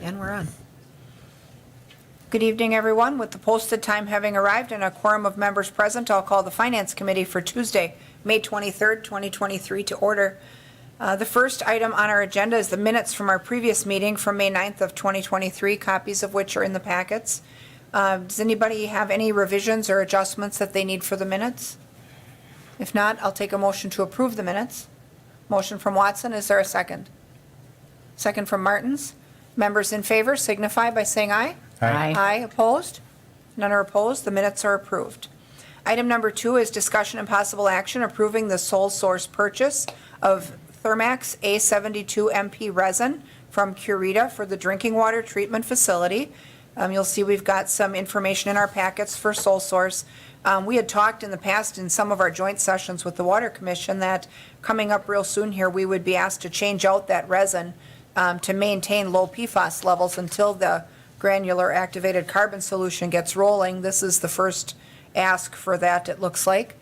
And we're on. Good evening, everyone. With the posted time having arrived and a quorum of members present, I'll call the Finance Committee for Tuesday, May 23rd, 2023 to order. The first item on our agenda is the minutes from our previous meeting from May 9th of 2023, copies of which are in the packets. Does anybody have any revisions or adjustments that they need for the minutes? If not, I'll take a motion to approve the minutes. Motion from Watson, is there a second? Second from Martins. Members in favor signify by saying aye. Aye. Aye, opposed? None are opposed, the minutes are approved. Item number 2 is discussion and possible action approving the sole source purchase of Thermax A72 MP resin from Curita for the drinking water treatment facility. You'll see we've got some information in our packets for sole source. We had talked in the past in some of our joint sessions with the Water Commission that coming up real soon here, we would be asked to change out that resin to maintain low PFAS levels until the granular activated carbon solution gets rolling. This is the first ask for that, it looks like,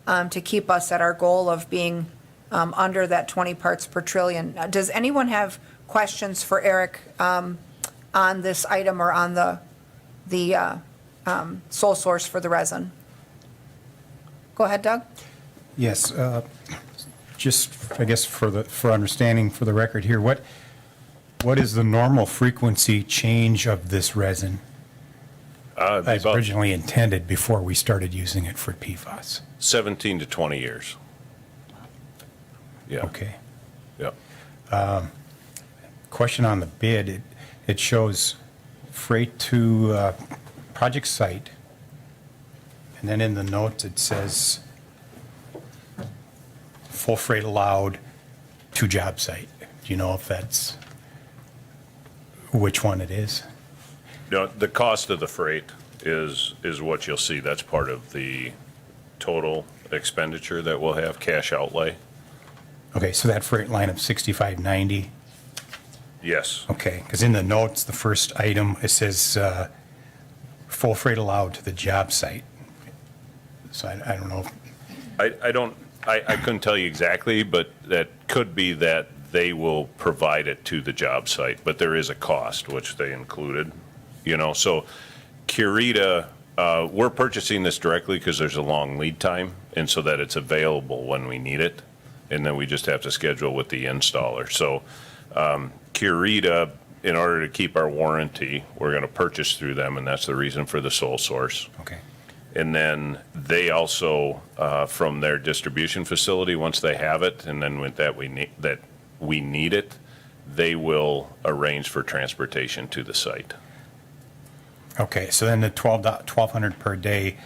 to keep us at our goal of being under that 20 parts per trillion. Does anyone have questions for Eric on this item or on the sole source for the resin? Go ahead, Doug. Yes, just, I guess, for understanding for the record here, what is the normal frequency change of this resin as originally intended before we started using it for PFAS? 17 to 20 years. Yeah. Okay. Yep. Question on the bid, it shows freight to project site, and then in the notes it says full freight allowed to job site. Do you know if that's which one it is? No, the cost of the freight is what you'll see. That's part of the total expenditure that we'll have, cash outlay. Okay, so that freight line of 6590. Yes. Okay, because in the notes, the first item, it says full freight allowed to the job site. So I don't know. I couldn't tell you exactly, but that could be that they will provide it to the job site, but there is a cost, which they included, so Curita, we're purchasing this directly because there's a long lead time, and so that it's available when we need it, and then we just have to schedule with the installer. So Curita, in order to keep our warranty, we're going to purchase through them, and that's the reason for the sole source. Okay. And then they also, from their distribution facility, once they have it, and then with that we need it, they will arrange for transportation to the site. Okay, so then the 1,200 per day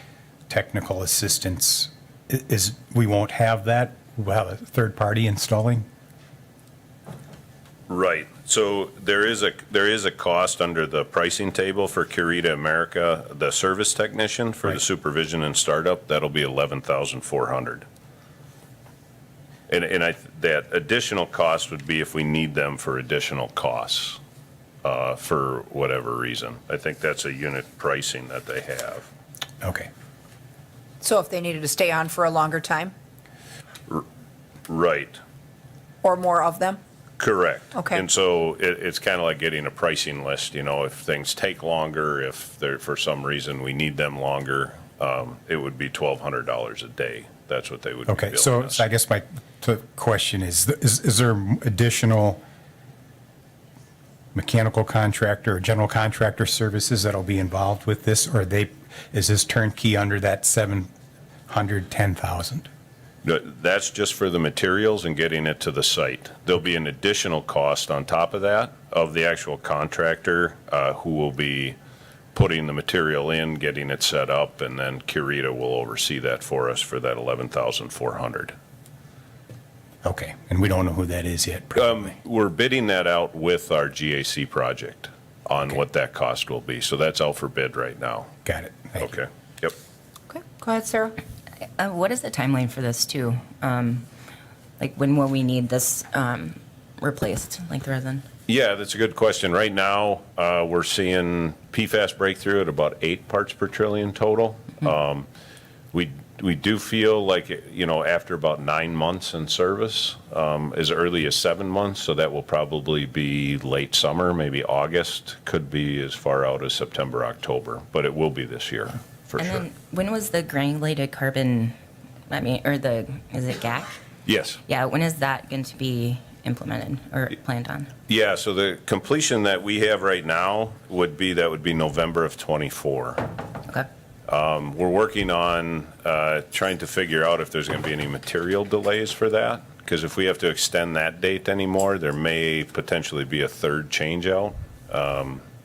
technical assistance we won't have that. We'll have a third party installing. Right. So there is a cost under the pricing table for Curita America, the service technician for the supervision and startup. That'll be $11,400. And that additional cost would be if we need them for additional costs for whatever reason. I think that's a unit pricing that they have. Okay. So if they needed to stay on for a longer time Right. or more of them? Correct. Okay. And so it's kind of like getting a pricing list, if things take longer, if they're, for some reason we need them longer, it would be $1,200 a day. That's what they would be Okay, billing so us. I guess my question is there additional mechanical contractor or general contractor services that'll be involved with this, or is this turnkey under that 710,000? That's just for the materials and getting it to the site. There'll be an additional cost on top of that of the actual contractor who will be putting the material in, getting it set up, and then Curita will oversee that for us for that $11,400. Okay, and we don't know who that is yet, probably. We're bidding that out with our GAC project on Okay. what that cost will be. So that's out for bid right now. Got it. Thank you. Okay. Yep. Okay, go ahead, Sarah. What is the timeline for this too? Like when will we need this replaced, like the resin? Yeah, that's a good question. Right now, we're seeing PFAS breakthrough at about 8 parts per trillion total. We we do feel like, after about 9 months in service, as early as 7 months, so that will probably be late summer, maybe August, could be as far out as September, October, but it will be this year, for And sure. then when was the granulated carbon, is it GAC? Yes. Yeah, when is that going to be implemented or planned on? Yeah, so the completion that we have right now would be November of '24. Okay. We're working on trying to figure out if there's going to be any material delays for that, because if we have to extend that date anymore, there may potentially be a third changeout,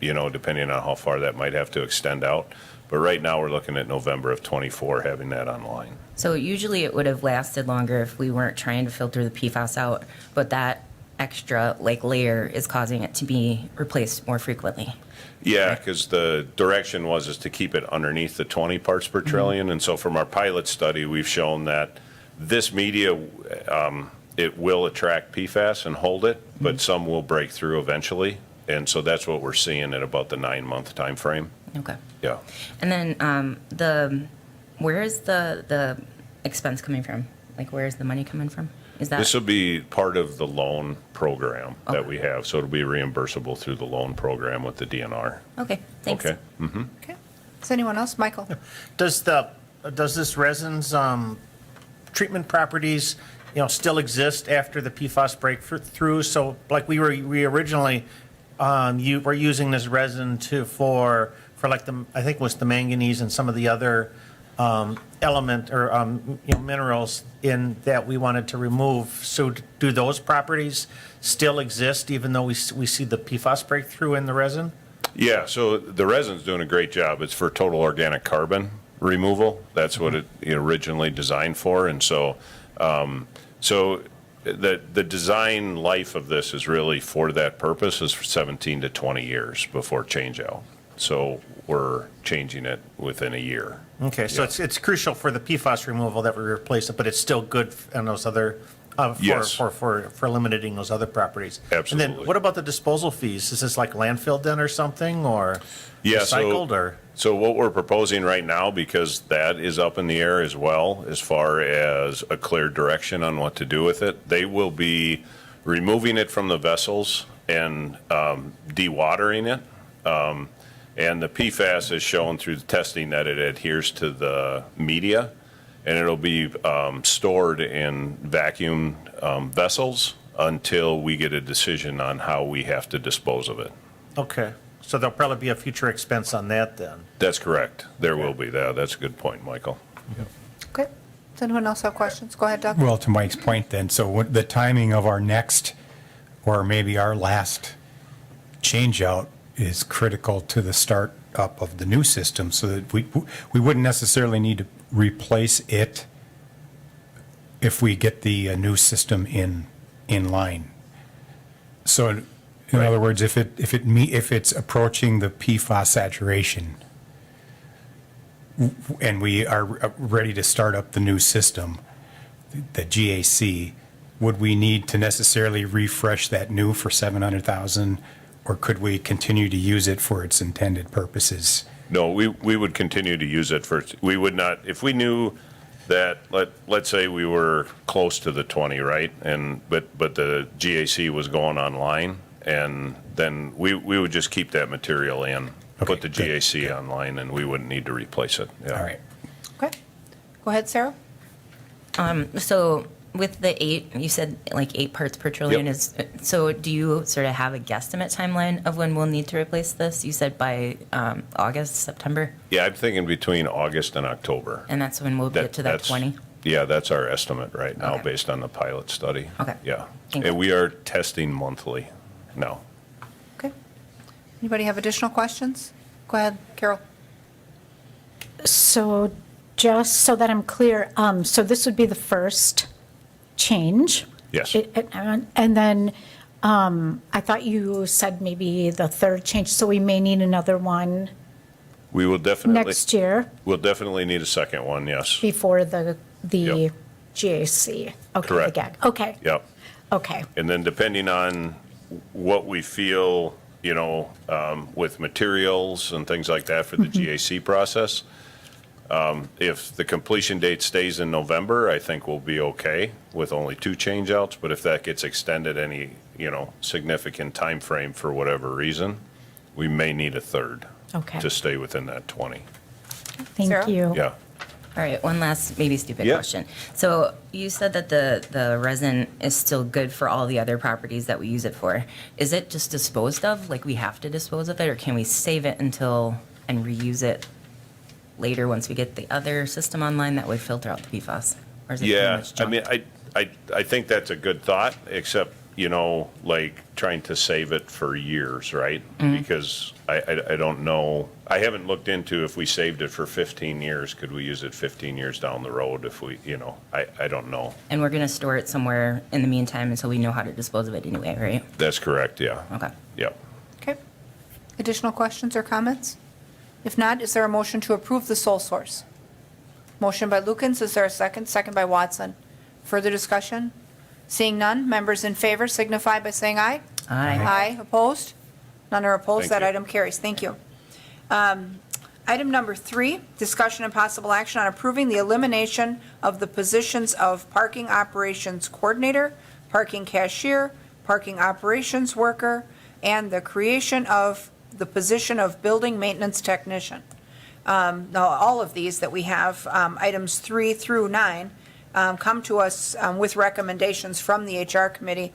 depending on how far that might have to extend out. But right now, we're looking at November of '24, having that online. So usually it would have lasted longer if we weren't trying to filter the PFAS out, but that extra layer is causing it to be replaced more frequently. Yeah, because the direction is to keep it underneath the 20 parts per trillion. And so from our pilot study, we've shown that this media, it will attract PFAS and hold it, but some will break through eventually. And so that's what we're seeing at about the 9-month time frame. Okay. Yeah. And then where is the expense coming from? Like, where is the money coming from? Is that? This will be part of the loan program that Okay. we have. So it'll be reimbursable through the loan program with the DNR. Okay, thanks. Okay. Okay. Is anyone else? Michael? Does this resin's treatment properties, still exist after the PFAS breakthrough? So like we originally, you were using this resin for like I think it was the manganese and some of the other element or minerals in that we wanted to remove. So do those properties still exist even though we see the PFAS breakthrough in the resin? Yeah, so the resin's doing a great job. It's for total organic carbon removal. That's what it originally designed for. And so, the design life of this is really for that purpose is for 17 to 20 years before change out. So we're changing it within a year. Okay, so Yeah. it's crucial for the PFAS removal that we replace it, but it's still good on those other, Yes. for eliminating those other properties. And Absolutely. then what about the disposal fees? Is this like landfill then or something, or Yeah, recycled, or? So what we're proposing right now, because that is up in the air as well, as far as a clear direction on what to do with it, they will be removing it from the vessels and dewatering it. And the PFAS is shown through the testing that it adheres to the media, and it'll be stored in vacuum vessels until we get a decision on how we have to dispose of it. Okay, so there'll probably be a future expense on that then. That's correct. There will be that. That's a good point, Michael. Okay. Does anyone else have questions? Go ahead, Doug. Well, to Mike's point then, so the timing of our next, or maybe our last change-out is critical to the start up of the new system, so that we wouldn't necessarily need to replace it if we get the new system in line. So in other words, if it's approaching the PFAS saturation and we are ready to start up the new system, the GAC, would we need to necessarily refresh that new for 700,000, or could we continue to use it for its intended purposes? No, we would continue to use it we would not, if we knew that, let's say we were close to the 20, right? But the GAC was going online, and then we would just keep that material in, put Okay, the good, GAC good. online, and we wouldn't need to replace it. Yeah. All right. Okay. Go ahead, Sarah. So with the 8, you said like 8 parts per trillion Yep. so do you sort of have a guesstimate timeline of when we'll need to replace this? You said by August, September, Yeah, I'm thinking between August and October. and that's when we'll get to that That's- 20? Yeah, that's our estimate right now, Okay. based on the pilot study. Okay. Yeah. Thank you. And we are testing monthly now. Okay. Anybody have additional questions? Go ahead, Carol. So just so that I'm clear, so this would be the first change? Yes. And then I thought you said maybe the third change, so we may need another one We will definitely. next year We'll definitely need a second one, yes. before the Yep. GAC. Okay, the Correct. gag. Okay, Yep. okay. And then depending on what we feel, with materials and things like that for the GAC process, If the completion date stays in November, I think we'll be okay with only 2 changeouts, but if that gets extended any, significant time frame for whatever reason, we may need a third. Okay. To stay within that 20. Sarah? Thank you. Yeah. All right, one last maybe stupid Yeah. question. So you said that the resin is still good for all the other properties that we use it for. Is it just disposed of, like we have to dispose of it, or can we save it until and reuse it later once we get the other system online that would filter out the PFAS? Or is it pretty Yeah, much I junk? mean, I think that's a good thought, except, like trying to save it for years, right? Because I don't know, I haven't looked into if we saved it for 15 years, could we use it 15 years down the road if we, I don't know. And we're going to store it somewhere in the meantime until we know how to dispose of it anyway, right? That's correct, yeah. Okay. Yep. Okay. Additional questions or comments? If not, is there a motion to approve the sole source? Motion by Lukens, is there a second? Second by Watson. Further discussion? Seeing none, members in favor signify by saying aye. Aye. Aye, opposed? None are opposed, Thank that you. item carries. Thank you. Item number 3, discussion and possible action on approving the elimination of the positions of parking operations coordinator, parking cashier, parking operations worker, and the creation of the position of building maintenance technician. Now, all of these that we have, items 3 through 9, come to us with recommendations from the HR committee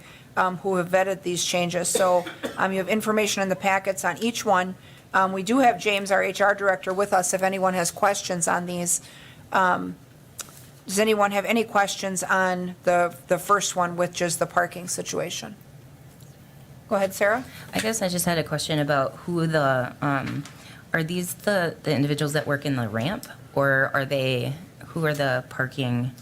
who have vetted these changes. So you have information in the packets on each one. We do have James, our HR director, with us if anyone has questions on these. Does anyone have any questions on the first one, which is the parking situation? Go ahead, Sarah. I guess I just had a question about who are these the individuals that work in the ramp, or who are the parking,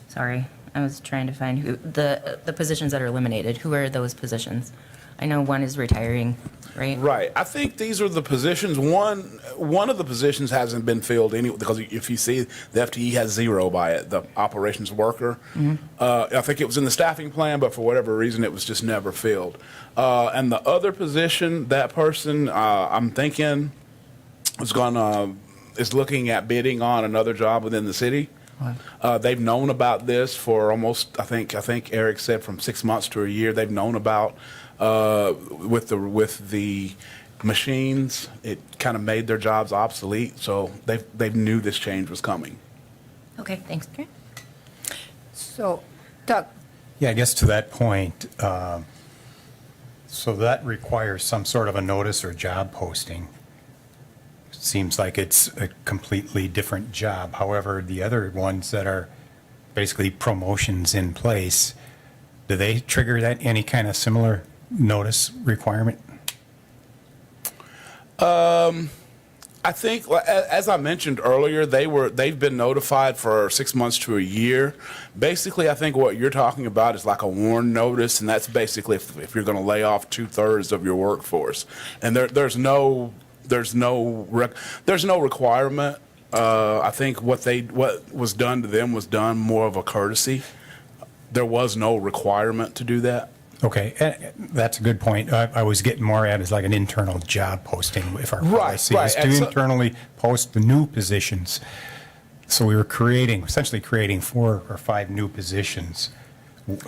sorry, I was trying to find who, the positions that are eliminated, who are those positions? I know one is retiring, right? Right. I think these are the positions. One of the positions hasn't been filled anyway, because if you see, the FTE has 0 by it, the operations worker. I think it was in the staffing plan, but for whatever reason, it was just never filled. And the other position, that person, I'm thinking, is looking at bidding on another job within the city. They've known about this for almost, I think Eric said from 6 months to a year. They've known about with the machines. It kind of made their jobs obsolete, so they knew this change was coming. Okay, thanks. Okay. So, Doug? Yeah, I guess to that point, so that requires some sort of a notice or job posting. Seems like it's a completely different job. However, the other ones that are basically promotions in place, do they trigger that any kind of similar notice requirement? I think, as I mentioned earlier, they've been notified for 6 months to a year. Basically, I think what you're talking about is like a warn notice, and that's basically if you're going to lay off 2/3 of your workforce. And there's no requirement. I think what was done to them was done more of a courtesy. There was no requirement to do that. Okay, that's a good point. I was getting more at is like an internal job posting, if our policy is to And so- internally post the new positions. So we were essentially creating 4 or 5 new positions.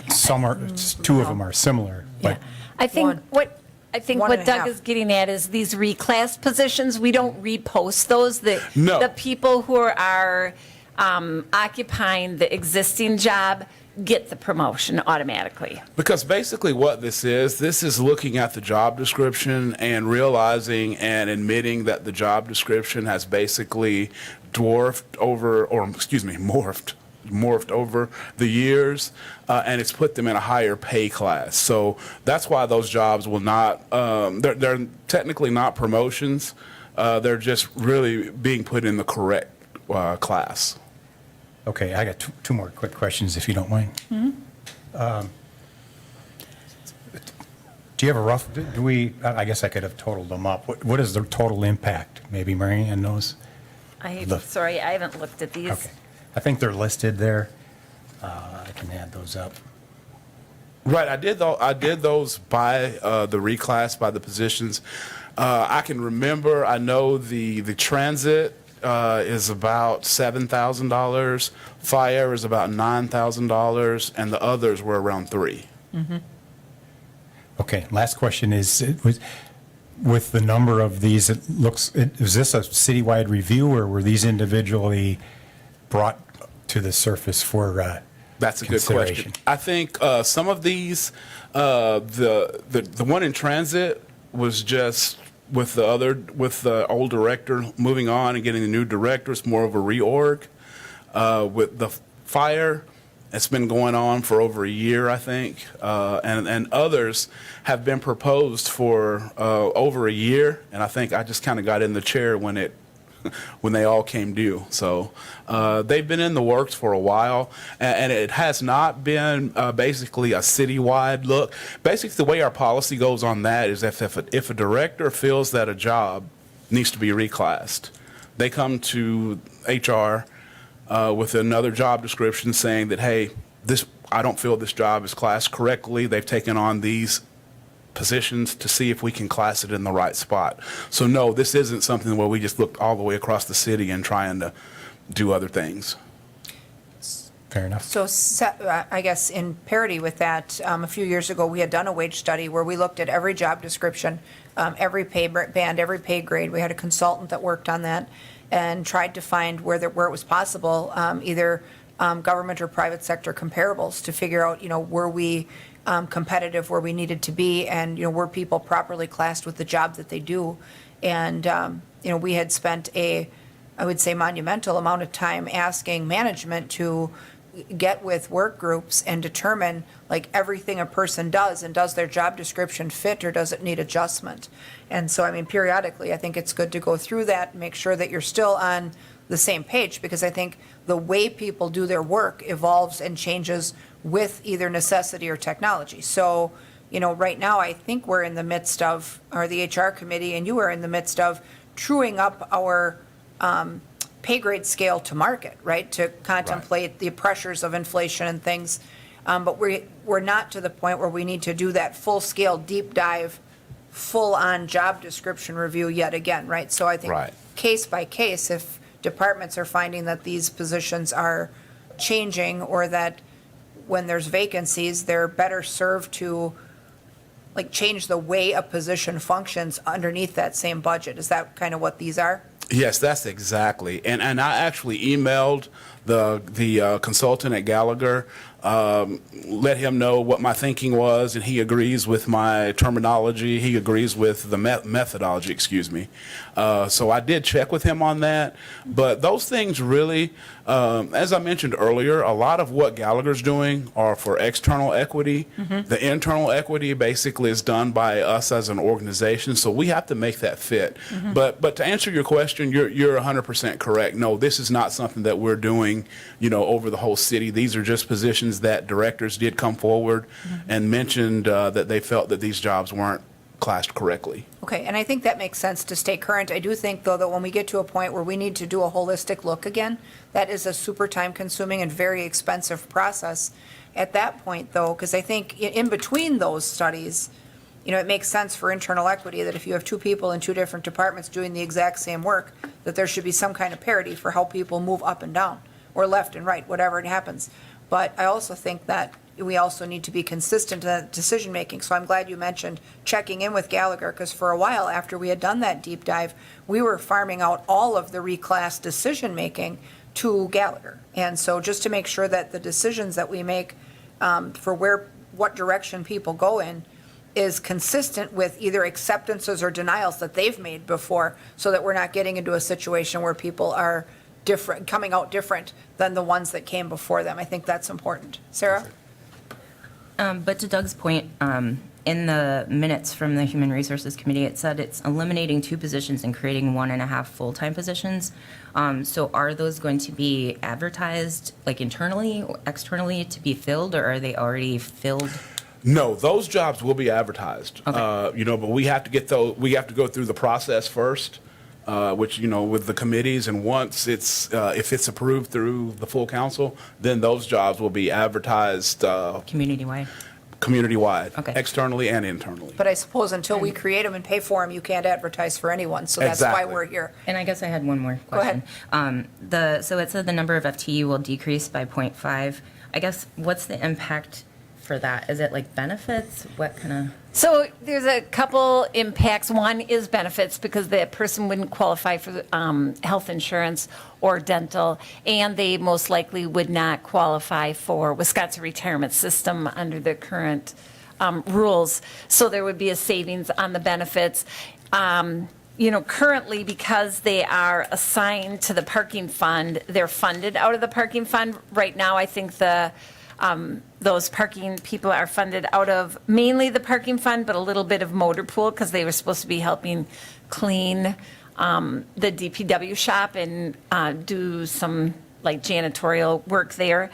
Some are, 2 of them are similar, but I think One. One and what a Doug half. is getting at is these reclass positions, we don't repost those. No. The people who are occupying the existing job get the promotion automatically. Because basically what this is looking at the job description and realizing and admitting that the job description has basically morphed over the years, and it's put them in a higher pay class. So that's why those jobs will not, they're technically not promotions. They're just really being put in the correct class. okay, I got two more quick questions, if you don't mind. Do you have a rough, I guess I could have totaled them up. What is the total impact? Maybe Marianne knows? Sorry, I haven't looked at these. Okay. I think they're listed there. I can add those up. Right, I did those by the reclass, by the positions. I can remember, I know the transit is about $7,000, fire is about $9,000, and the others were around $3,000. Okay, last question is, with the number of these, is this a citywide review, or were these individually brought to the surface for That's a good consideration? question. I think some of these, the one in transit was just with the old director moving on and getting the new director. It's more of a reorg. With the fire, it's been going on for over a year, I think, and others have been proposed for over a year. And I think I just kind of got in the chair when they all came due. So they've been in the works for a while, and it has not been basically a citywide look. Basically, the way our policy goes on that is if a director feels that a job needs to be reclassed, they come to HR with another job description saying that, hey, I don't feel this job is classed correctly. They've taken on these positions to see if we can class it in the right spot. So no, this isn't something where we just look all the way across the city and trying to do other things. Fair enough. So I guess in parity with that, a few years ago, we had done a wage study where we looked at every job description, every pay band, every pay grade. We had a consultant that worked on that and tried to find where it was possible, either government or private sector comparables to figure out, were we competitive where we needed to be, and were people properly classed with the job that they do. And we had spent I would say monumental amount of time asking management to get with work groups and determine like everything a person does, and does their job description fit or does it need adjustment. And so periodically I think it's good to go through that and make sure that you're still on the same page, because I think the way people do their work evolves and changes with either necessity or technology. So, right now, I think we're in the midst of, or the HR committee, and you are in the midst of truing up our pay grade scale to market, right? To contemplate the pressures of inflation and things. But we're not to the point where we need to do that full-scale, deep dive, full-on job description review yet again, right? So I think Right. case by case, if departments are finding that these positions are changing, or that when there's vacancies, they're better served to like change the way a position functions underneath that same budget. Is that kind of what these are? Yes, that's exactly. And I actually emailed the consultant at Gallagher, let him know what my thinking was, and he agrees with my terminology. He agrees with the methodology, excuse me. So I did check with him on that. But those things really, as I mentioned earlier, a lot of what Gallagher's doing are for external equity. The internal equity basically is done by us as an organization, so we have to make that fit. But to answer your question, you're 100% correct. No, this is not something that we're doing, over the whole city. These are just positions that directors did come forward and mentioned that they felt that these jobs weren't classed correctly. Okay, and I think that makes sense to stay current. I do think, though, that when we get to a point where we need to do a holistic look again, that is a super time-consuming and very expensive process. At that point, though, because I think in between those studies, it makes sense for internal equity that if you have two people in two different departments doing the exact same work, that there should be some kind of parity for how people move up and down, or left and right, whatever it happens. But I also think that we also need to be consistent in that decision-making. So I'm glad you mentioned checking in with Gallagher, because for a while after we had done that deep dive, we were farming out all of the reclass decision-making to Gallagher. And so just to make sure that the decisions that we make for what direction people go in is consistent with either acceptances or denials that they've made before, so that we're not getting into a situation where people are different, coming out different than the ones that came before them. I think that's important. Sarah? But to Doug's point, in the minutes from the Human Resources Committee, it said it's eliminating 2 positions and creating 1.5 full-time positions. So are those going to be advertised, like internally, or externally, to be filled, or are they already filled? No, those jobs will be advertised. Okay. But we have to we have to go through the process first. Which, with the committees, and once if it's approved through the full council, then those jobs will be advertised Community-wide? community-wide, Okay. externally and internally. But I suppose until we create them and pay for them, you can't advertise for anyone, so that's why Exactly. we're here. And I guess I had one more Go ahead. question. So it said the number of FTE will decrease by 0.5. I guess, what's the impact for that? Is it like benefits? What kind of? So there's a couple impacts. One is benefits because the person wouldn't qualify for health insurance or dental, and they most likely would not qualify for Wisconsin retirement system under the current rules. So there would be a savings on the benefits. Currently, because they are assigned to the parking fund, they're funded out of the parking fund. Right now, I think those parking people are funded out of mainly the parking fund, but a little bit of motor pool because they were supposed to be helping clean the DPW shop and do some like janitorial work there.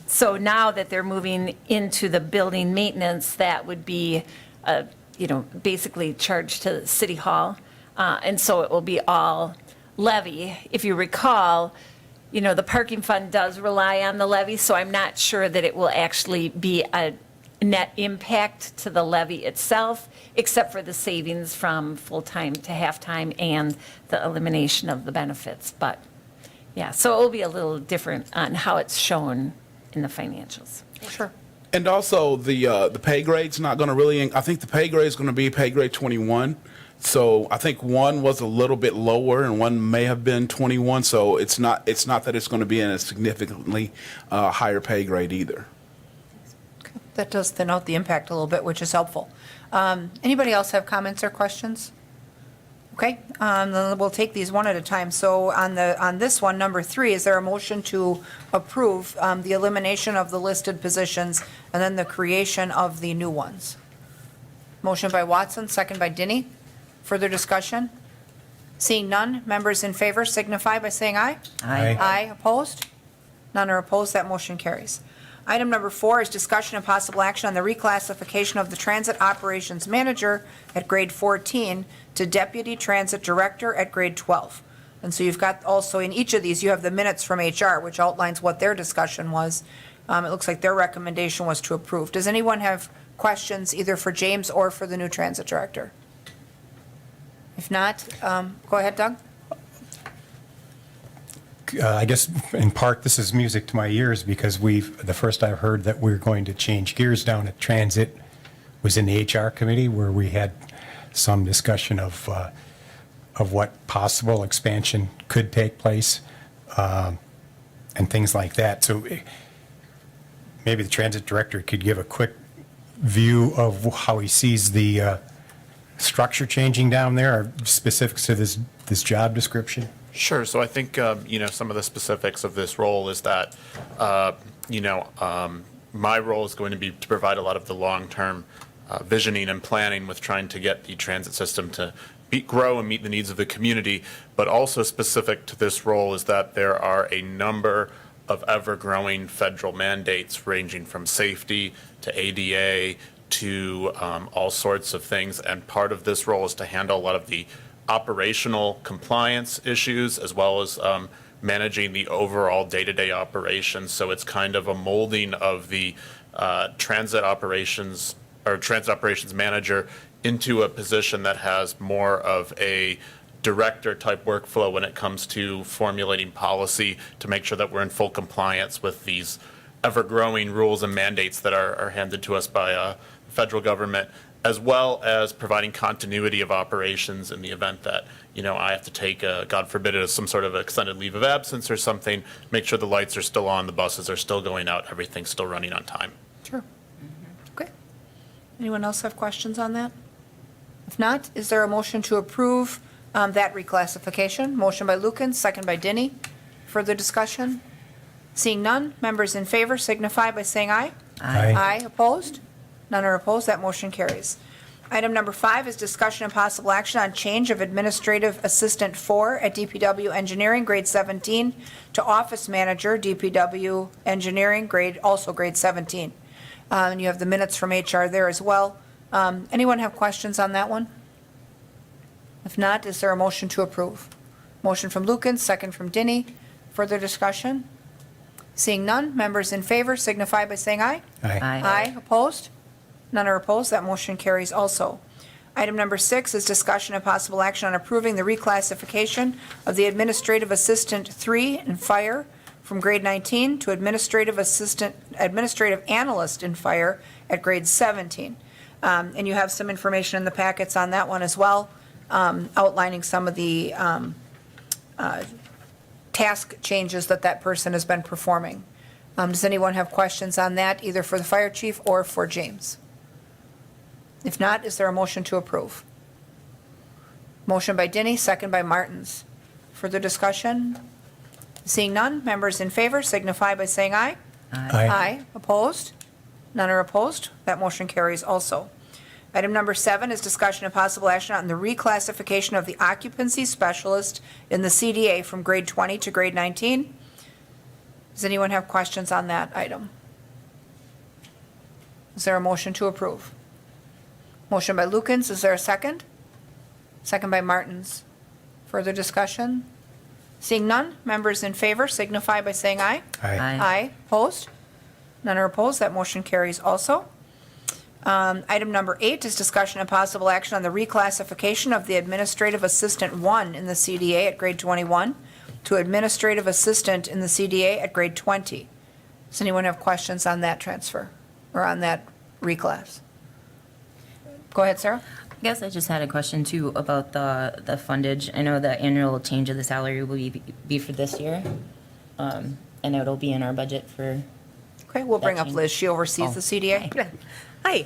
So now that they're moving into the building maintenance, that would be, basically charged to City Hall. And so it will be all levy. If you recall, the parking fund does rely on the levy, so I'm not sure that it will actually be a net impact to the levy itself, except for the savings from full-time to half-time and the elimination of the benefits. But, yeah, so it will be a little different on how it's shown in the financials. Sure. And also, the pay grade's not going to really, I think the pay grade is going to be pay grade 21. So I think one was a little bit lower and one may have been 21. So it's not that it's going to be in a significantly higher pay grade either. That does thin out the impact a little bit, which is helpful. Anybody else have comments or questions? Okay, then we'll take these one at a time. So on this one, number 3, is there a motion to approve the elimination of the listed positions and then the creation of the new ones? Motion by Watson, second by Dinny. Further discussion? Seeing none, members in favor signify by saying aye. Aye. Aye, opposed? None are opposed, that motion carries. Item number 4 is discussion and possible action on the reclassification of the Transit Operations Manager at grade 14 to Deputy Transit Director at grade 12. And so you've got also in each of these, you have the minutes from HR, which outlines what their discussion was. It looks like their recommendation was to approve. Does anyone have questions either for James or for the new Transit Director? If not, go ahead, Doug. I guess in part, this is music to my ears because the first I heard that we're going to change gears down at Transit was in the HR committee where we had some discussion of what possible expansion could take place and things like that. So maybe the Transit Director could give a quick view of how he sees the structure changing down there or specifics to this job description. Sure. So I think, some of the specifics of this role is that, my role is going to be to provide a lot of the long-term visioning and planning with trying to get the transit system to grow and meet the needs of the community. But also specific to this role is that there are a number of ever-growing federal mandates ranging from safety to ADA to all sorts of things. And part of this role is to handle a lot of the operational compliance issues as well as managing the overall day-to-day operations. So it's kind of a molding of the transit operations manager into a position that has more of a director type workflow when it comes to formulating policy to make sure that we're in full compliance with these ever-growing rules and mandates that are handed to us by federal government, as well as providing continuity of operations in the event that, I have to take, God forbid, some sort of extended leave of absence or something, make sure the lights are still on, the buses are still going out, everything's still running on time. Sure. Okay. Anyone else have questions on that? If not, is there a motion to approve that reclassification? Motion by Lukens, second by Dinny. Further discussion? Seeing none, members in favor signify by saying aye. Aye. Aye, opposed? None are opposed, that motion carries. Item number 5 is discussion and possible action on change of Administrative Assistant 4 at DPW Engineering, grade 17, to Office Manager, DPW Engineering, also grade 17. And you have the minutes from HR there as well. Anyone have questions on that one? If not, is there a motion to approve? Motion from Lukens, second from Dinny. Further discussion? Seeing none, members in favor signify by saying aye. Aye. Aye, opposed? None are opposed, that motion carries also. Item number 6 is discussion and possible action on approving the reclassification of the Administrative Assistant 3 in Fire from grade 19 to Administrative Analyst in Fire at grade 17. And you have some information in the packets on that one as well, outlining some of the task changes that person has been performing. Does anyone have questions on that, either for the fire chief or for James? If not, is there a motion to approve? Motion by Denny, second by Martins. Further discussion? Seeing none, members in favor signify by saying aye. Aye. Opposed? None are opposed. That motion carries also. Item number 7 is discussion and possible action on the reclassification of the occupancy specialist in the CDA from grade 20 to grade 19. Does anyone have questions on that item? Is there a motion to approve? Motion by Lukens, is there a second? Second by Martins. Further discussion? Seeing none, members in favor signify by saying aye. Aye. Aye. Opposed? None are opposed. That motion carries also. Item number 8 is discussion and possible action on the reclassification of the Administrative Assistant 1 in the CDA at grade 21 to Administrative Assistant in the CDA at grade 20. Does anyone have questions on that transfer or on that reclass? Go ahead, Sarah. I guess I just had a question too about the fundage. I know the annual change of the salary will be for this year. And it'll be in our budget for, Okay, we'll bring up That Liz. She oversees Oh, the CDA. Hi.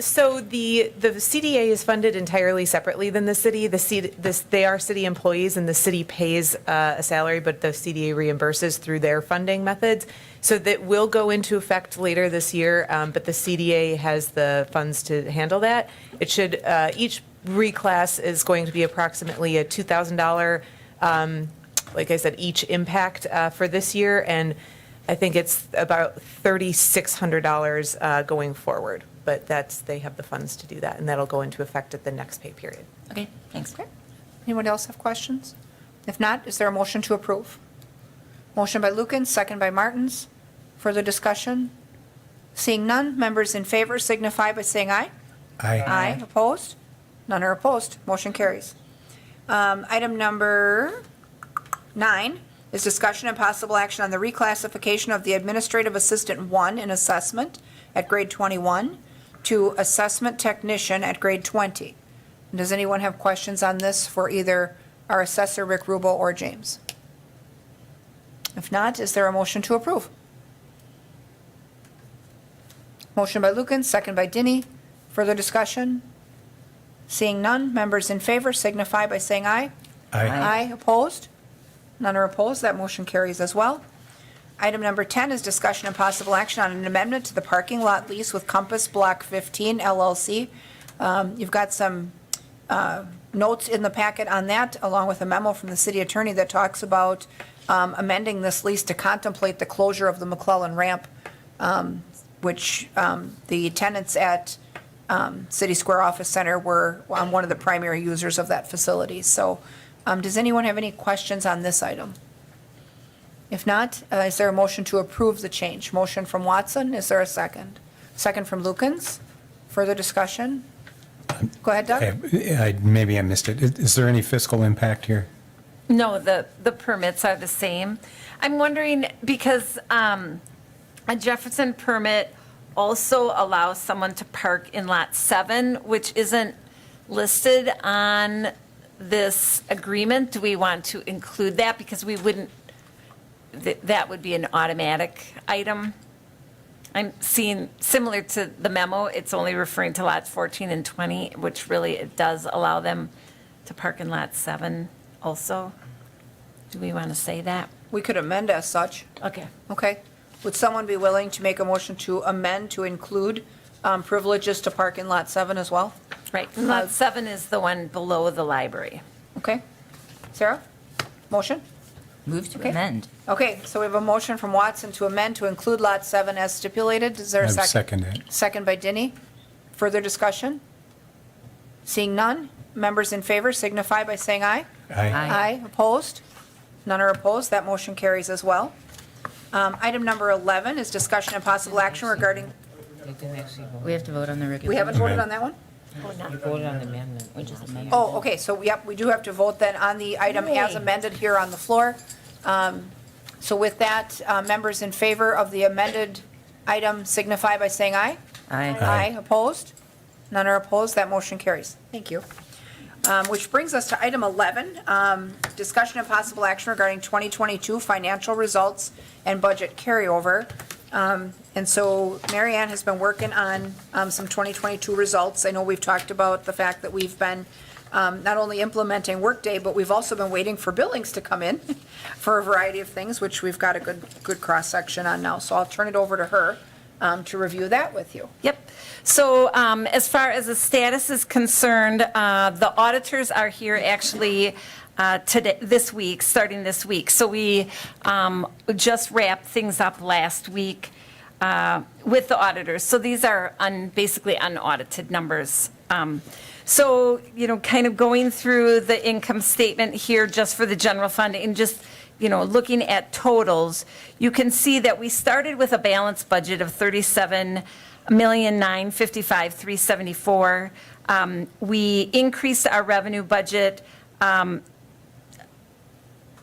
So the CDA is funded entirely separately than the city. They are city employees, and the city pays a salary, but the CDA reimburses through their funding methods. So that will go into effect later this year, but the CDA has the funds to handle that. It should, each reclass is going to be approximately a $2,000, like I said, each impact for this year, and I think it's about $3,600 going forward. But they have the funds to do that, and that'll go into effect at the next pay period. okay, thanks. Anyone else have questions? If not, is there a motion to approve? Motion by Lukens, second by Martins. Further discussion? Seeing none, members in favor signify by saying aye. Aye. Aye. Opposed? None are opposed. Motion carries. Item number 9 is discussion and possible action on the reclassification of the Administrative Assistant 1 in Assessment at grade 21 to Assessment Technician at grade 20. Does anyone have questions on this for either our assessor, Rick Rubo, or James? If not, is there a motion to approve? Motion by Lukens, second by Denny. Further discussion? Seeing none, members in favor signify by saying aye. Aye. Opposed? None are opposed. That motion carries as well. Item number 10 is discussion and possible action on an amendment to the parking lot lease with Compass Block 15 LLC. You've got some notes in the packet on that, along with a memo from the city attorney that talks about amending this lease to contemplate the closure of the McClellan ramp, which the tenants at City Square Office Center were one of the primary users of that facility. So does anyone have any questions on this item? If not, is there a motion to approve the change? Motion from Watson, is there a second? Second from Lukens. Further discussion? Go ahead, Doug. Maybe I missed it. Is there any fiscal impact here? No, the permits are the same. I'm wondering, because a Jefferson permit also allows someone to park in Lot 7, which isn't listed on this agreement. Do we want to include that? Because we wouldn't, that would be an automatic item. I'm seeing, similar to the memo, it's only referring to lots 14 and 20, which really it does allow them to park in Lot 7 also. Do we want to say that? We could amend as such. Okay. Okay. Would someone be willing to make a motion to amend to include privileges to park in Lot 7 as well? Right. And Lot 7 is the one below the library. Okay. Sarah? Motion? Move to Okay. amend. Okay, so we have a motion from Watson to amend to include Lot 7 as stipulated. Is there a I second? second it. Second by Denny. Further discussion? Seeing none, members in favor signify by saying aye. Aye. Aye. Opposed? None are opposed. That motion carries as well. Item number 11 is discussion and possible action regarding, We have to vote on the regular. we haven't voted on that one? You voted on the amendment. We just amended. Oh, okay, so yep, we do have to vote then on the item as amended here on the floor. So with that, members in favor of the amended item signify by saying aye. Aye. Aye, opposed? None are opposed, that motion carries. Thank you. Which brings us to item 11, discussion and possible action regarding 2022 financial results and budget carryover. And so Mary Ann has been working on some 2022 results. I know we've talked about the fact that we've been not only implementing Workday, but we've also been waiting for billings to come in for a variety of things, which we've got a good cross-section on now. So I'll turn it over to her to review that with you. Yep. So as far as the status is concerned, the auditors are here actually today, this week, starting this week. So we just wrapped things up last week with the auditors. So these are basically unaudited numbers. So, kind of going through the income statement here just for the general fund and just, looking at totals, you can see that we started with a balanced budget of $37,955,374. We increased our revenue budget by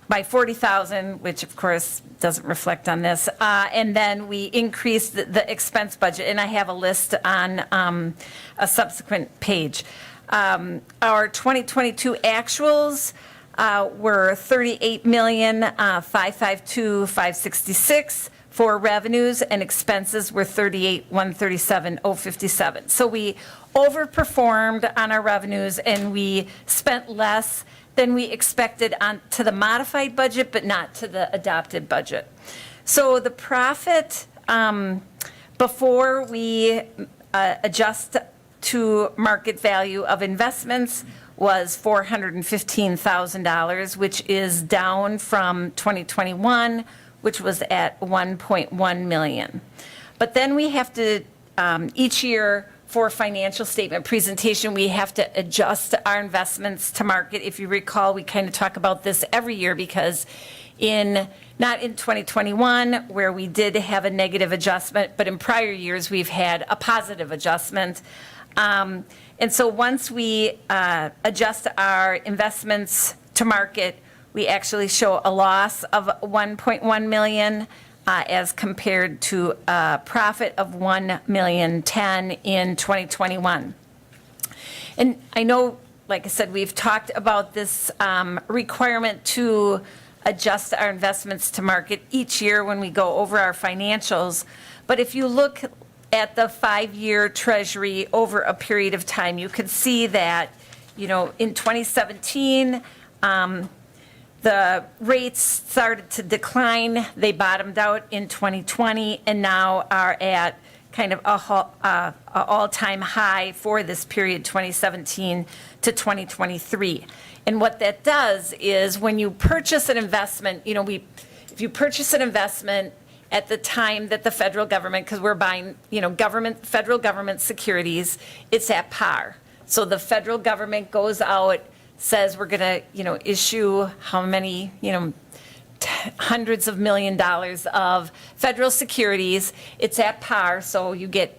$40,000, which of course doesn't reflect on this. And then we increased the expense budget, and I have a list on a subsequent page. Our 2022 actuals were $38,552,566 for revenues, and expenses were $38,137,057. So we overperformed on our revenues, and we spent less than we expected on to the modified budget, but not to the adopted budget. So the profit before we adjust to market value of investments was $415,000, which is down from 2021, which was at 1.1 million. But then we have to, each year for financial statement presentation, we have to adjust our investments to market. If you recall, we kind of talk about this every year because not in 2021, where we did have a negative adjustment, but in prior years, we've had a positive adjustment. And so once we adjust our investments to market, we actually show a loss of 1.1 million as compared to a profit of 1,000,010 in 2021. And I know, like I said, we've talked about this requirement to adjust our investments to market each year when we go over our financials. But if you look at the 5-year treasury over a period of time, you can see that, in 2017, the rates started to decline. They bottomed out in 2020 and now are at kind of a all-time high for this period, 2017 to 2023. And what that does is when you purchase an investment, if you purchase an investment at the time that the federal government, because we're buying, federal government securities, it's at par. So the federal government goes out, says we're going to, issue how many, hundreds of $1,000,000 of federal securities. It's at par, so you get,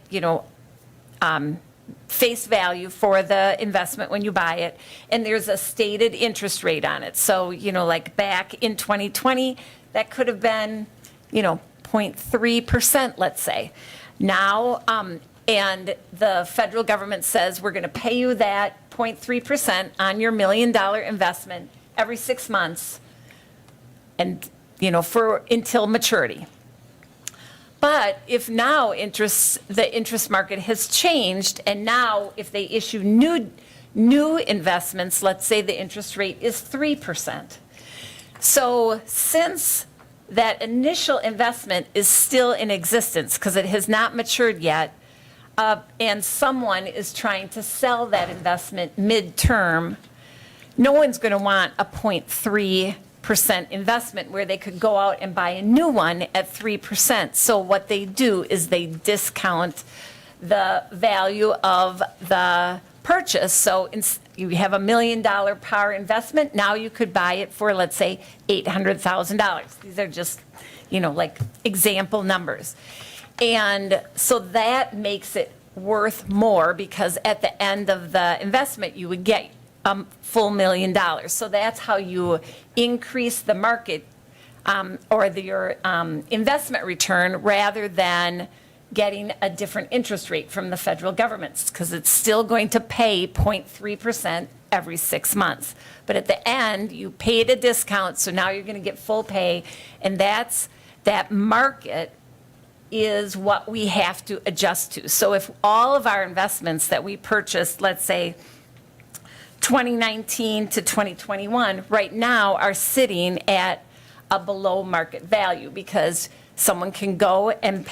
face value for the investment when you buy it, and there's a stated interest rate on it. So, like back in 2020, that could have been, 0.3%, let's say. Now, and the federal government says we're going to pay you that 0.3% on your $1,000,000 investment every 6 months, and until maturity. But if now the interest market has changed, and now if they issue new investments, let's say the interest rate is 3%. So since that initial investment is still in existence because it has not matured yet, and someone is trying to sell that investment midterm, no one's going to want a 0.3% investment where they could go out and buy a new one at 3%. So what they do is they discount the value of the purchase. So you have a $1 million par investment. Now you could buy it for, let's say, $800,000. These are just, like example numbers. And so that makes it worth more because at the end of the investment, you would get a full $1 million. So that's how you increase the market or your investment return rather than getting a different interest rate from the federal government, because it's still going to pay 0.3% every 6 months. But at the end, you paid a discount, so now you're going to get full pay, and that market is what we have to adjust to. So if all of our investments that we purchased, let's say 2019 to 2021, right now are sitting at a below market value because someone can go and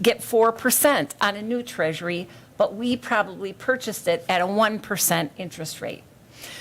get 4% on a new treasury, but we probably purchased it at a 1% interest rate.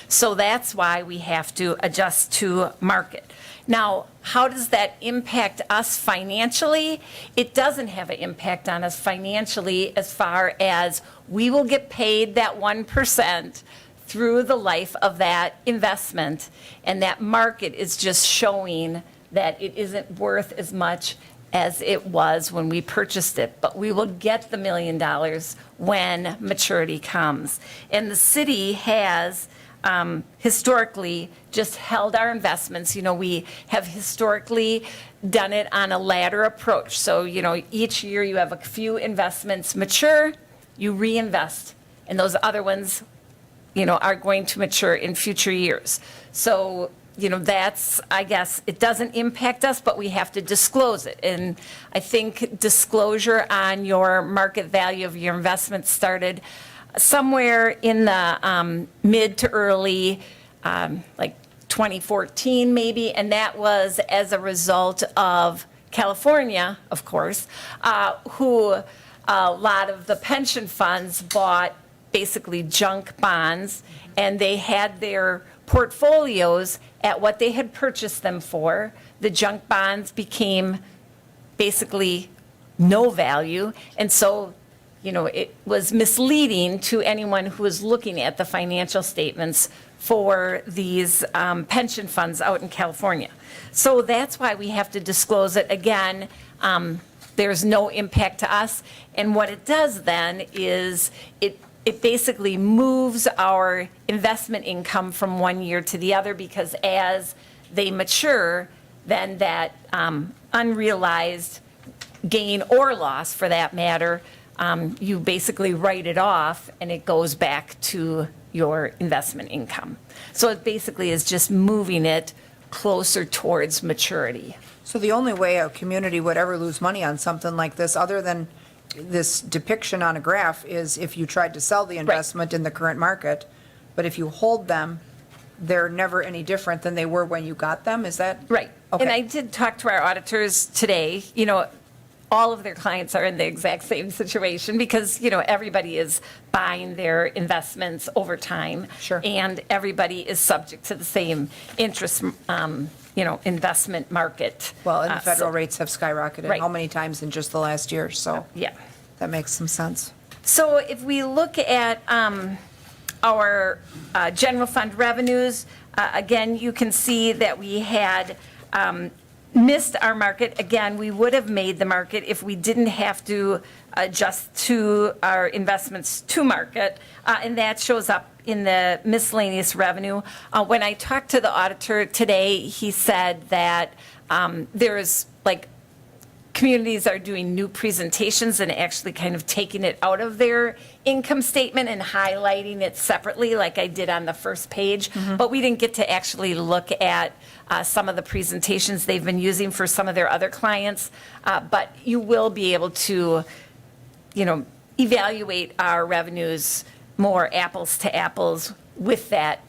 So that's why we have to adjust to market. Now, how does that impact us financially? It doesn't have an impact on us financially as far as we will get paid that 1% through the life of that investment, and that market is just showing that it isn't worth as much as it was when we purchased it, but we will get the $1 million when maturity comes. And the city has historically just held our investments. We have historically done it on a ladder approach. So, each year you have a few investments mature, you reinvest, and those other ones, are going to mature in future years. So, that's, I guess, it doesn't impact us, but we have to disclose it. And I think disclosure on your market value of your investment started somewhere in the mid to early, like 2014 maybe, and that was as a result of California, of course, who a lot of the pension funds bought basically junk bonds, and they had their portfolios at what they had purchased them for. The junk bonds became basically no value, and so it was misleading to anyone who was looking at the financial statements for these pension funds out in California. So that's why we have to disclose it. Again, there's no impact to us. And what it does then is it basically moves our investment income from one year to the other, because as they mature, then that unrealized gain or loss, for that matter, you basically write it off and it goes back to your investment income. So it basically is just moving it closer towards maturity. So the only way a community would ever lose money on something like this, other than this depiction on a graph, is if you tried to sell the investment in the current market. But if you hold them, they're never any different than they were when you got them, is that? Right. Okay. And I did talk to our auditors today. All of their clients are in the exact same situation because, everybody is buying their investments over time. Sure. And everybody is subject to the same interest, investment market. Well, and the federal So- rates have skyrocketed Right. how many times in just the last year, so Yeah. that makes some sense. So if we look at our general fund revenues, again, you can see that we had missed our market. Again, we would have made the market if we didn't have to adjust to our investments to market, and that shows up in the miscellaneous revenue. When I talked to the auditor today, he said that there's communities are doing new presentations and actually kind of taking it out of their income statement and highlighting it separately like I did on the first page. But we didn't get to actually look at some of the presentations they've been using for some of their other clients. But you will be able to, evaluate our revenues more apples to apples with that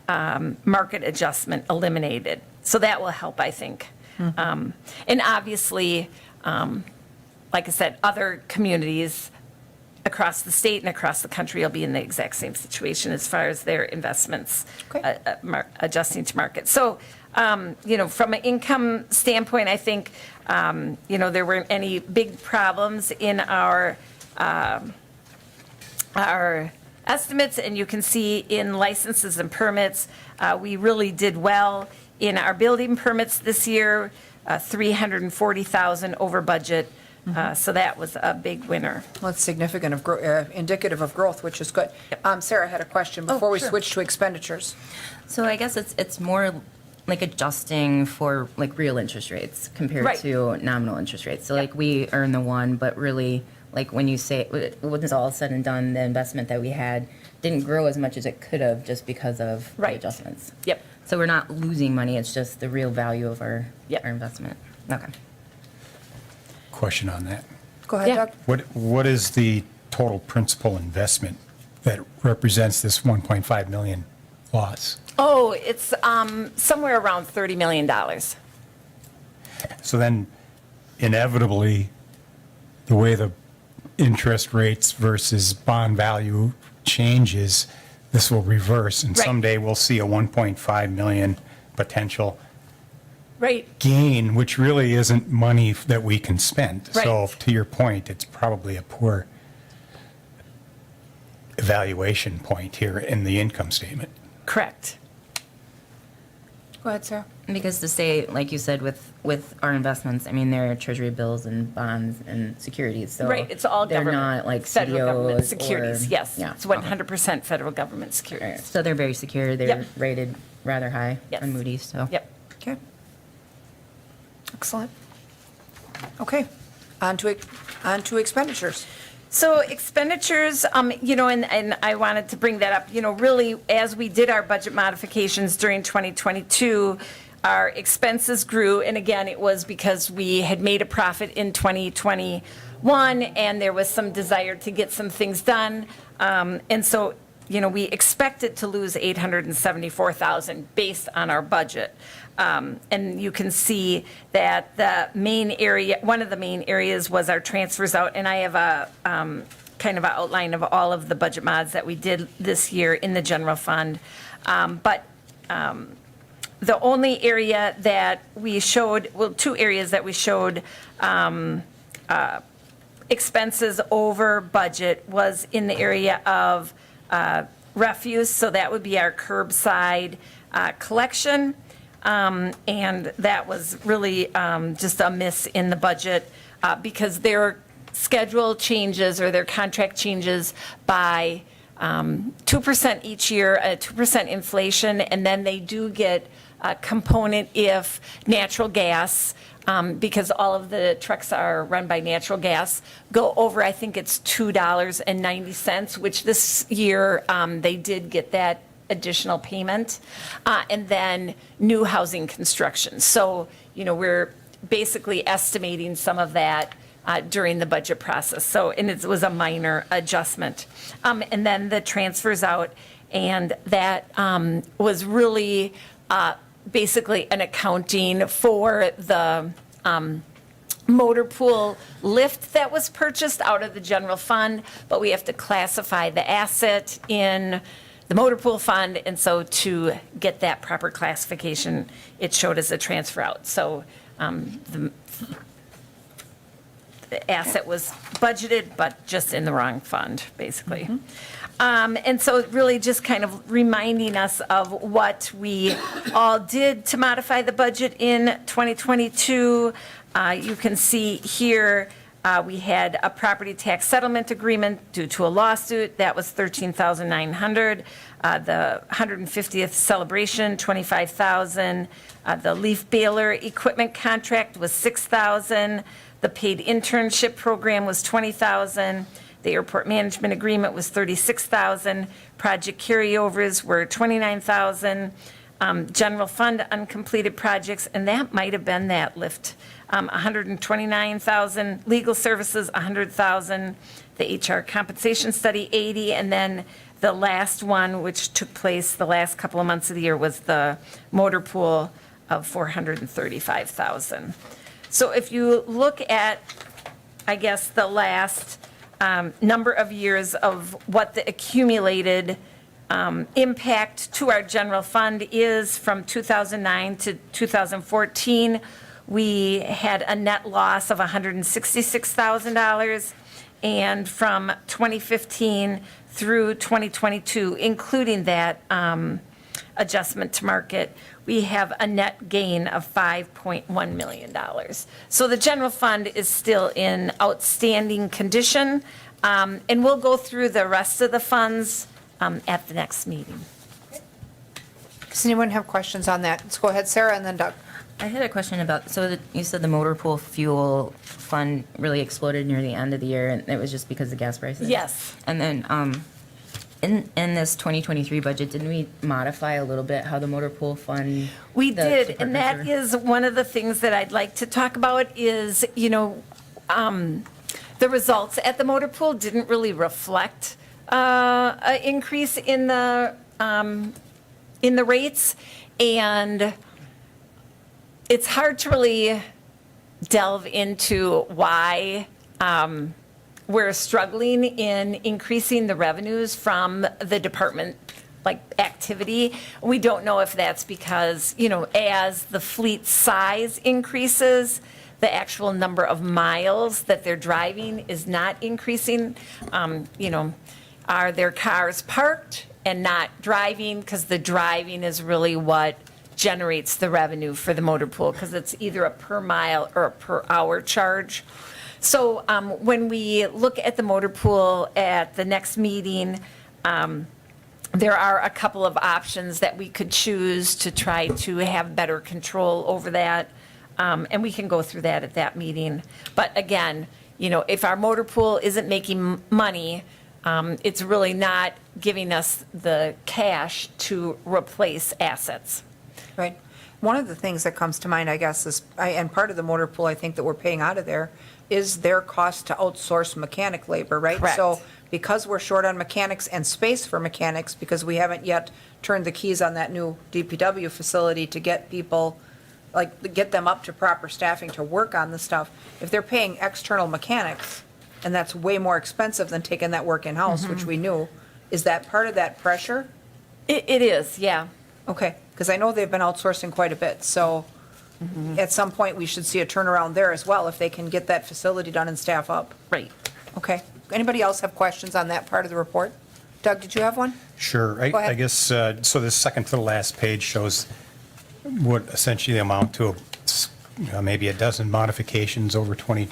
market adjustment eliminated. So that will help, I think. And obviously, like I said, other communities across the state and across the country will be in the exact same situation as far as their investments adjusting to market. So, from an income standpoint, I think, there weren't any big problems in our estimates, and you can see in licenses and permits, we really did well in our building permits this year. $340,000 over budget. So that was a big winner. Well, it's significant indicative of growth, which is good. Sarah had a question before we sure. switch to expenditures. So I guess it's more like adjusting for like real interest rates compared Right. to nominal interest rates. So Yeah. like we earn the one, but really like when you say, when it's all said and done, the investment that we had didn't grow as much as it could have just because of the Right. adjustments. Yep. So we're not losing money, it's just the real value of our Yep. investment. Okay. Question on that. Go ahead, Yeah. Doug. What is the total principal investment that represents this 1.5 million loss? Oh, it's somewhere around $30 million. So then inevitably, the way the interest rates versus bond value changes, this will reverse, and Right. someday we'll see a 1.5 million potential Right. gain, which really isn't money that we can spend. So Right. to your point, it's probably a poor evaluation point here in the income statement. Correct. Go ahead, Sarah. Because to say, like you said, with our investments, I mean, there are treasury bills and bonds and securities, so. Right, it's all They're government. not like Federal government CDOs securities, or- yes. Yeah. It's 100% federal government Right. securities. So they're very secure, they're Yep. rated rather high Yes. on Moody's, so. Yep. Okay. Excellent. Okay, on to expenditures. So expenditures, and I wanted to bring that up, really, as we did our budget modifications during 2022, our expenses grew, and again, it was because we had made a profit in 2021, and there was some desire to get some things done. And so, we expected to lose $874,000 based on our budget. And you can see that the main area, one of the main areas was our transfers out, and I have a kind of an outline of all of the budget mods that we did this year in the general fund. But the only area that we showed, well, two areas that we showed expenses over budget was in the area of refuse, so that would be our curbside collection. And that was really just a miss in the budget because their schedule changes or their contract changes by 2% each year, 2% inflation, and then they do get a component if natural gas, because all of the trucks are run by natural gas, go over, I think it's $2.90, which this year they did get that additional payment, and then new housing construction. So, we're basically estimating some of that during the budget process. So, and it was a minor adjustment. And then the transfers out, and that was really basically an accounting for the motor pool lift that was purchased out of the general fund, but we have to classify the asset in the motor pool fund, and so to get that proper classification, it showed as a transfer out. So the asset was budgeted, but just in the wrong fund, basically. And so really just kind of reminding us of what we all did to modify the budget in 2022. You can see here, we had a property tax settlement agreement due to a lawsuit. That was $13,900. The 150th celebration, $25,000. The leaf baler equipment contract was $6,000. The paid internship program was $20,000. The airport management agreement was $36,000. Project carryovers were $29,000. General fund uncompleted projects, and that might have been that lift. $129,000. Legal services, $100,000. The HR compensation study, $80,000. And then the last one, which took place the last couple of months of the year, was the motor pool of $435,000. So if you look at, I guess, the last number of years of what the accumulated impact to our general fund is from 2009 to 2014, we had a net loss of $166,000. And from 2015 through 2022, including that adjustment to market, we have a net gain of $5.1 million. So the general fund is still in outstanding condition, and we'll go through the rest of the funds at the next meeting. Does anyone have questions on that? Let's go ahead, Sarah, and then Doug. I had a question about, you said the motor pool fuel fund really exploded near the end of the year, and it was just because of gas prices? Yes. And then, in this 2023 budget, didn't we modify a little bit how the motor pool fund? We the did, and that departments is one of the things that I'd like to talk about is, the results at the motor pool didn't really reflect an increase in the rates, and it's hard to really delve into why we're struggling in increasing the revenues from the department like activity. We don't know if that's because, as the fleet size increases, the actual number of miles that they're driving is not increasing. Are their cars parked and not driving? Because the driving is really what generates the revenue for the motor pool, because it's either a per mile or a per hour charge. So when we look at the motor pool at the next meeting, there are a couple of options that we could choose to try to have better control over that. And we can go through that at that meeting. But again, if our motor pool isn't making money, it's really not giving us the cash to replace assets. Right. One of the things that comes to mind, I guess, is, and part of the motor pool, I think, that we're paying out of there is their cost to outsource mechanic labor, right? Correct. So because we're short on mechanics and space for mechanics, because we haven't yet turned the keys on that new DPW facility to get people, get them up to proper staffing to work on the stuff, if they're paying external mechanics, and that's way more expensive than taking that work in-house, which we knew, is that part of that pressure? It is, yeah. Okay, because I know they've been outsourcing quite a bit, so at some point, we should see a turnaround there as well, if they can get that facility done and staff up. Right. Okay. Anybody else have questions on that part of the report? Doug, did you have one? Sure. Go ahead. I guess, so the second to the last page shows what essentially amount to maybe a dozen modifications over 20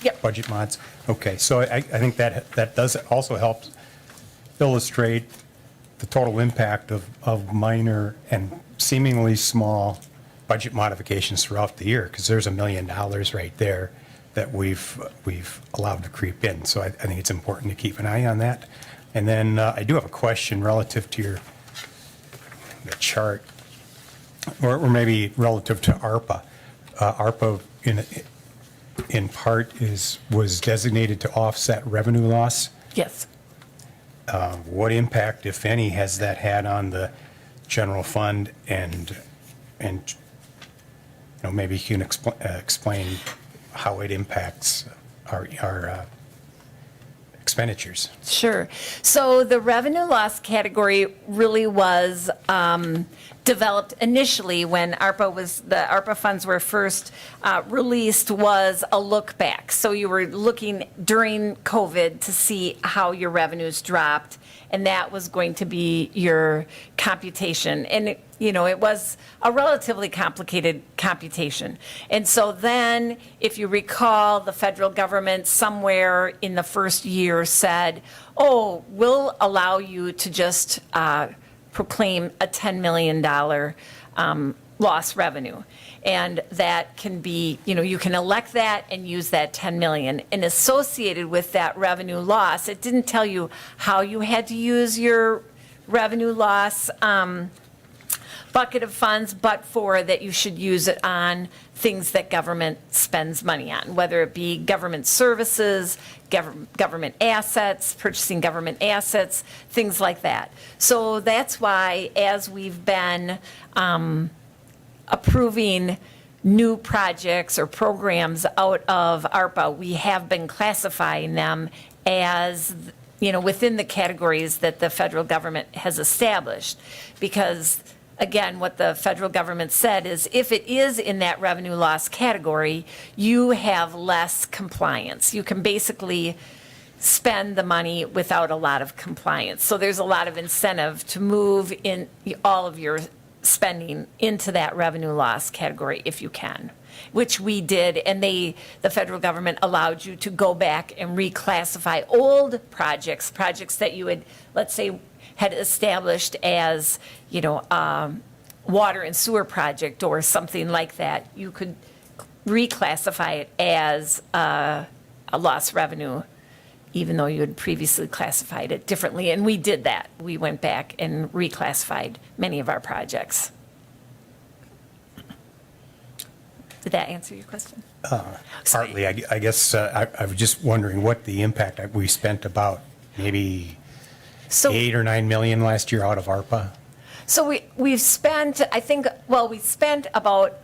Yep. budget mods. Okay, so I think that does also help illustrate the total impact of minor and seemingly small budget modifications throughout the year, because there's $1 million right there that we've allowed to creep in. So I think it's important to keep an eye on that. And then I do have a question relative to the chart, or maybe relative to ARPA. ARPA in part was designated to offset revenue loss. Yes. What impact, if any, has that had on the general fund, and maybe you can explain how it impacts our expenditures? Sure. So the revenue loss category really was developed initially when the ARPA funds were first released, was a look back. So you were looking during COVID to see how your revenues dropped, and that was going to be your computation. And it was a relatively complicated computation. And so then, if you recall, the federal government somewhere in the first year said, oh, we'll allow you to just proclaim a $10 million lost revenue. And that can be, you can elect that and use that 10 million. And associated with that revenue loss, it didn't tell you how you had to use your revenue loss bucket of funds, but for that you should use it on things that government spends money on, whether it be government services, government assets, purchasing government assets, things like that. So that's why, as we've been approving new projects or programs out of ARPA, we have been classifying them as, within the categories that the federal government has established. Because, again, what the federal government said is if it is in that revenue loss category, you have less compliance. You can basically spend the money without a lot of compliance. So there's a lot of incentive to move in all of your spending into that revenue loss category if you can, which we did, and the federal government allowed you to go back and reclassify old projects that you had, let's say, had established as, water and sewer project or something like that. You could reclassify it as a lost revenue, even though you had previously classified it differently. And we did that. We went back and reclassified many of our projects. Did that answer your question? Partly, I guess, I was just wondering what the impact, we spent about maybe So, 8 or 9 million last year out of ARPA. so we've spent, we spent about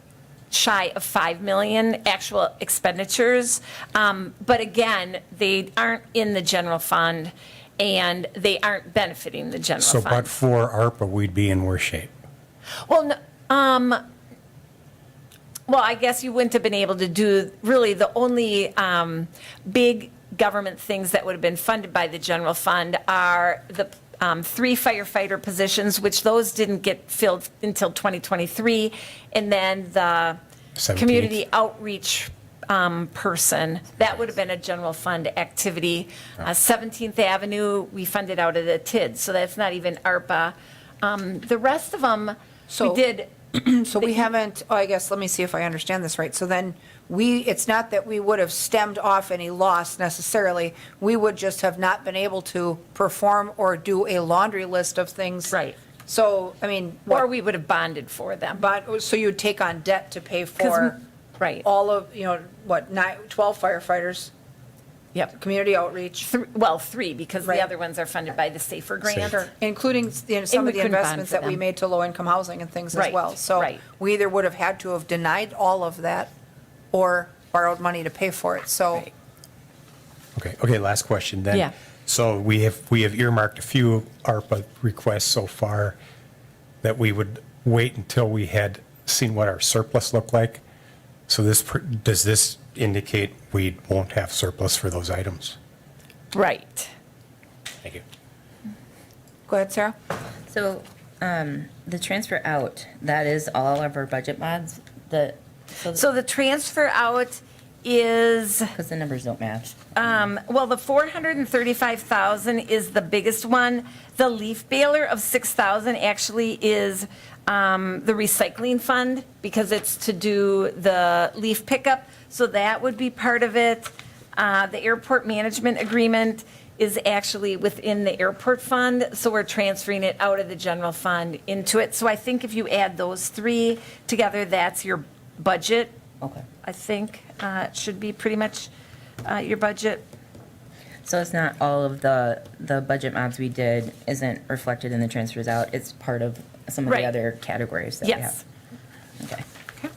shy of 5 million actual expenditures. But again, they aren't in the general fund and they aren't benefiting the general So fund. but for ARPA, we'd be in worse shape. Well, well, I guess you wouldn't have been able to do, really, the only big government things that would have been funded by the general fund are the 3 firefighter positions, which those didn't get filled until 2023, and then the 17th. community outreach person, that would have been a general fund activity. 17th Avenue, we funded out of the TID, so that's not even ARPA. The rest of them, we So- did. So we haven't, I guess, let me see if I understand this right. So then it's not that we would have stemmed off any loss necessarily. We would just have not been able to perform or do a laundry list of things. Right. So, I mean, Or we would have bonded for them. so you would take on debt to pay 'Cause for right. all of, 12 firefighters, Yep. community outreach, Well, 3, because Right. the other ones are funded by the SAFER grant. Safer. including some we of the couldn't bond investments for that we them. made to low-income housing and things as Right, well. So right. we either would have had to have denied all of that or borrowed money to pay for it, so. Right. Okay, last question then. Yeah. So we have earmarked a few ARPA requests so far that we would wait until we had seen what our surplus looked like. So does this indicate we won't have surplus for those items? Right. Thank you. Go ahead, Sarah. So, the transfer out, that is all of our budget mods, So the transfer out is, because the numbers don't match. well, the 435,000 is the biggest one. The leaf baler of 6,000 actually is the recycling fund, because it's to do the leaf pickup. So that would be part of it. The airport management agreement is actually within the airport fund, so we're transferring it out of the general fund into it. So I think if you add those 3 together, that's your budget. Okay. I think it should be pretty much your budget. So it's not all of the budget mods we did isn't reflected in the transfers out, it's part of some of Right. the other categories that we Yes. have? Okay.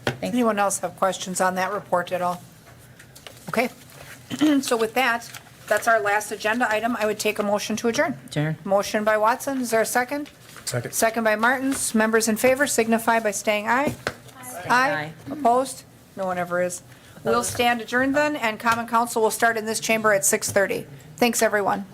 Thanks. Anyone else have questions on that report at all? Okay. So with that, that's our last agenda item. I would take a motion to adjourn. Adjourn. Motion by Watson, is there a second? Second. Second by Martins. Members in favor signify by saying aye. Aye. Opposed? No one ever is. We'll stand adjourned then, and common council will start in this chamber at 6:30. Thanks, everyone.